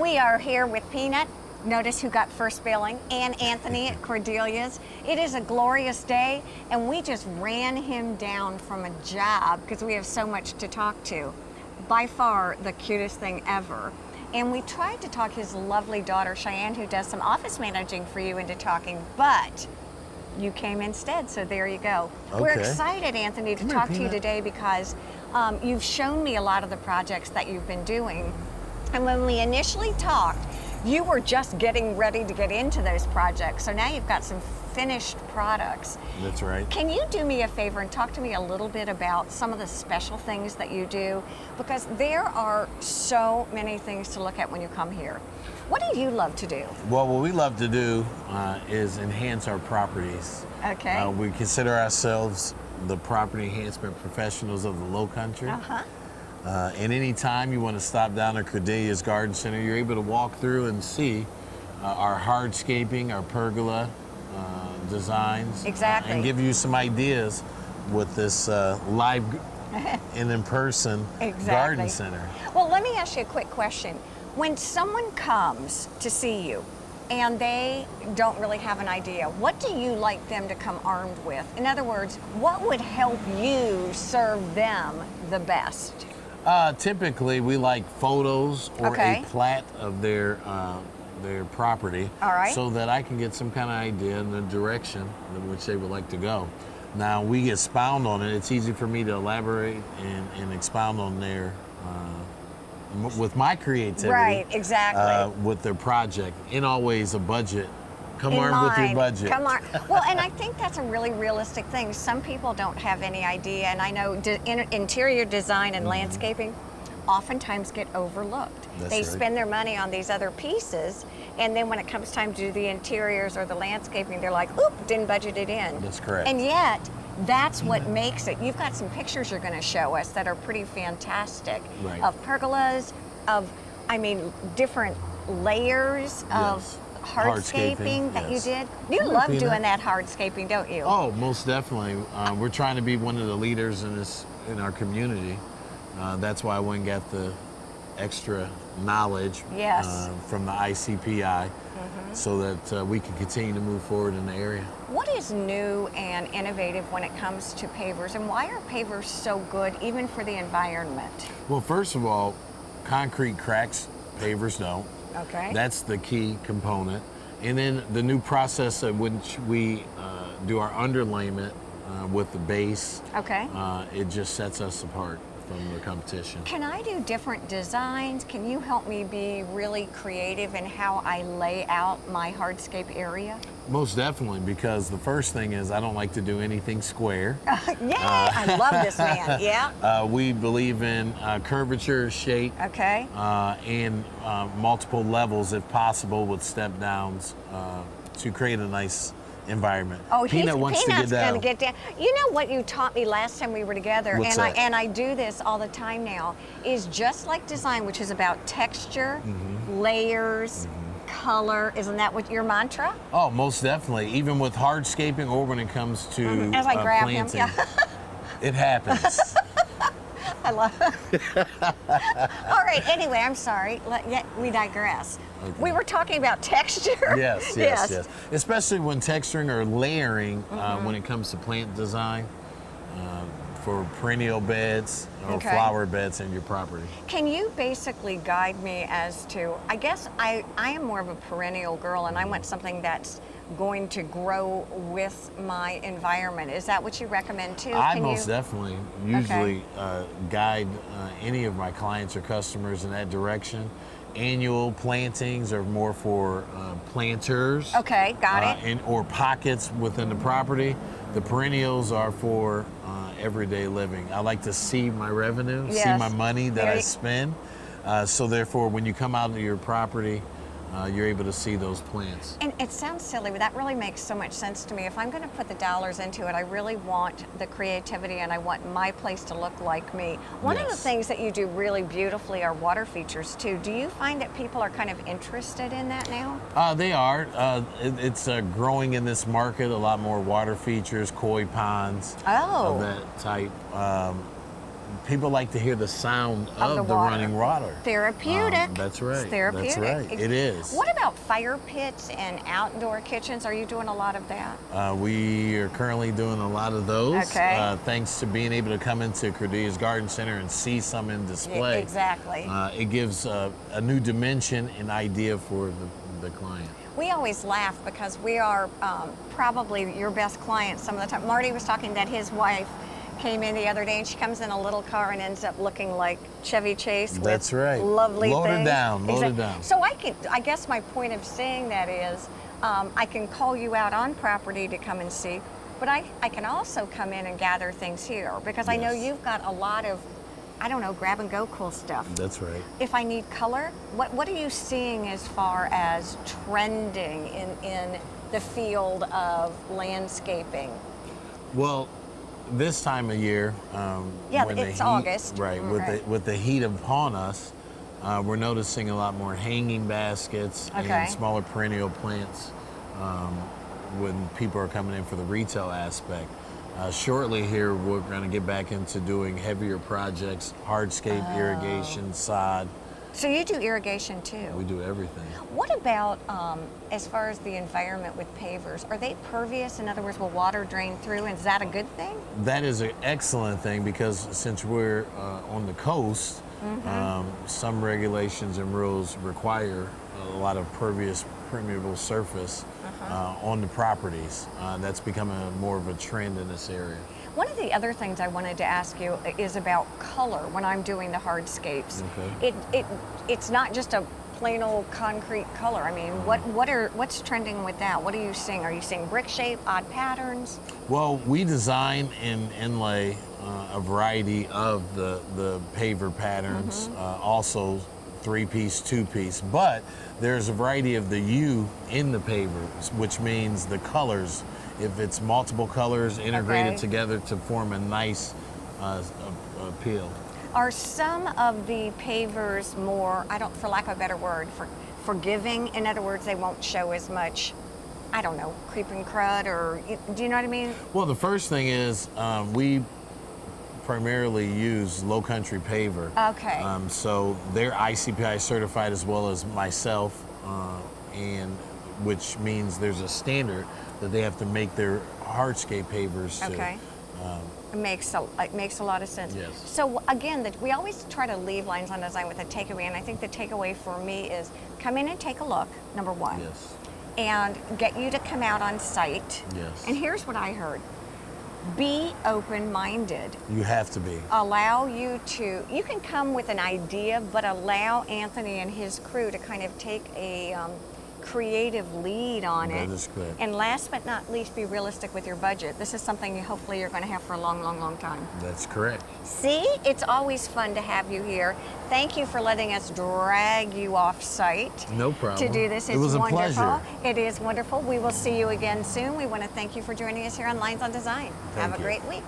We are here with Peanut. Notice who got first billing, and Anthony at Cordelia's. It is a glorious day, and we just ran him down from a job because we have so much to talk to. By far the cutest thing ever. And we tried to talk his lovely daughter, Cheyenne, who does some office managing for you, into talking, but you came instead, so there you go. Okay. We're excited, Anthony, to talk to you today because you've shown me a lot of the projects that you've been doing. And when we initially talked, you were just getting ready to get into those projects. So now you've got some finished products. That's right. Can you do me a favor and talk to me a little bit about some of the special things that you do? Because there are so many things to look at when you come here. What do you love to do? Well, what we love to do is enhance our properties. Okay. We consider ourselves the property enhancement professionals of the Low Country. Uh-huh. And any time you want to stop down at Cordelia's Garden Center, you're able to walk through and see our hardscaping, our pergola designs. Exactly. And give you some ideas with this live and in-person garden center. Well, let me ask you a quick question. When someone comes to see you and they don't really have an idea, what do you like them to come armed with? In other words, what would help you serve them the best? Typically, we like photos or a plat of their property, all right, so that I can get some kind of idea in the direction in which they would like to go. Now, we expound on it. It's easy for me to elaborate and expound on their with my creativity. Right, exactly. With their project, and always a budget. Come armed with your budget. Come on. Well, and I think that's a really realistic thing. Some people don't have any idea, and I know interior design and landscaping oftentimes get overlooked. That's they right. spend their money on these other pieces, and then when it comes time to do the interiors or the landscaping, they're like, oop, didn't budget it in. That's correct. And yet, that's what makes it. You've got some pictures you're going to show us that are pretty fantastic, right, of pergolas, of, I mean, different layers of hardscaping that you did. You love doing that hardscaping, don't you? Oh, most definitely. We're trying to be one of the leaders in our community. That's why I went and got the extra knowledge from the ICPI, so that we can continue to move forward in the area. What is new and innovative when it comes to pavers, and why are pavers so good even for the environment? Well, first of all, concrete cracks, pavers don't. Okay. That's the key component. And then the new process at which we do our underlayment with the base, it just sets us apart from the competition. Can I do different designs? Can you help me be really creative in how I lay out my hardscape area? Most definitely, because the first thing is I don't like to do anything square. Yay! I love this man. Yeah. We believe in curvature, shape, and multiple levels if possible, with step downs to create a nice environment. Oh, Peanut's gonna get down. You know what you taught me last time we were together, and I do this all the time now, is just like design, which is about texture, layers, color. Isn't that what your mantra? Oh, most definitely. Even with hardscaping, or when it comes to as I grab planting, him, it happens. I love it. All right, anyway, I'm sorry. We digress. Okay. We were talking about texture. Yes. Especially when texturing or layering when it comes to plant design for perennial beds or flower beds in your property. Can you basically guide me as to, I guess I am more of a perennial girl, and I want something that's going to grow with my environment. Is that what you recommend too? I most definitely usually guide any of my clients or customers in that direction. Annual plantings are more for planters. Okay, got it. Or pockets within the property. The perennials are for everyday living. I like to see my revenue, see my money that I spend. So therefore, when you come out to your property, you're able to see those plants. And it sounds silly, but that really makes so much sense to me. If I'm going to put the dollars into it, I really want the creativity, and I want my place to look like me. One of the things that you do really beautifully are water features too. Do you find that people are kind of interested in that now? They are. It's growing in this market, a lot more water features, koi ponds of that type. people like to hear the sound of the running water. Therapeutic. That's right. It's therapeutic. That's right. It is. What about fire pits and outdoor kitchens? Are you doing a lot of that? We are currently doing a lot of those. Okay. Thanks to being able to come into Cordelia's Garden Center and see some in display. Exactly. It gives a new dimension and idea for the client. We always laugh because we are probably your best client some of the time. Marty was talking that his wife came in the other day and she comes in a little car and ends up looking like Chevy Chase with That's right. lovely Loaded things. down, loaded down. So I guess my point of saying that is I can call you out on property to come and see, but I can also come in and gather things here because I know Yes. you've got a lot of, I don't know, grab and go cool stuff. That's right. If I need color, what are you seeing as far as trending in the field of landscaping? Well, this time of year, when the it's heat, August. right? Okay. With the heat upon us, we're noticing a lot more hanging baskets Okay. and smaller perennial plants when people are coming in for the retail aspect. Shortly here, we're going to get back into doing heavier projects, hardscape, irrigation, sod. So you do irrigation too? We do everything. What about as far as the environment with pavers? Are they pervious? In other words, will water drain through? And is that a good thing? That is an excellent thing because since we're on the coast, some regulations and rules require a lot of permeable surface on the properties. That's becoming more of a trend in this area. One of the other things I wanted to ask you is about color when I'm doing the hardscapes. Okay. It's not just a plain old concrete color. I mean, what's trending with that? What are you seeing? Are you seeing brick shape, odd patterns? Well, we design and inlay a variety of the paver patterns, also 3-piece, 2-piece, but there's a variety of the U in the pavers, which means the colors, if it's multiple colors integrated together to form a nice appeal. Are some of the pavers more, for lack of a better word, forgiving? In other words, they won't show as much, I don't know, creeping crud, or do you know what I mean? Well, the first thing is we primarily use Low Country paver. Okay. So they're ICPI certified as well as myself, and which means there's a standard that they have to make their hardscape pavers to. Okay. It makes a lot of sense. Yes. So again, we always try to leave Lines on Design with a takeaway, and I think the takeaway for me is come in and take a look, number one. Yes. And get you to come out on site. Yes. And here's what I heard. Be open-minded. You have to be. Allow you can come with an idea, but allow Anthony and his crew to kind of take a creative lead on it. That is correct. And last but not least, be realistic with your budget. This is something hopefully you're going to have for a long, long, long time. That's correct. See, it's always fun to have you here. Thank you for letting us drag you off site. No problem. To do this. It's It was a wonderful. pleasure. It is wonderful. We will see you again soon. We want to thank you for joining us here on Lines on Design. Have a you. great week.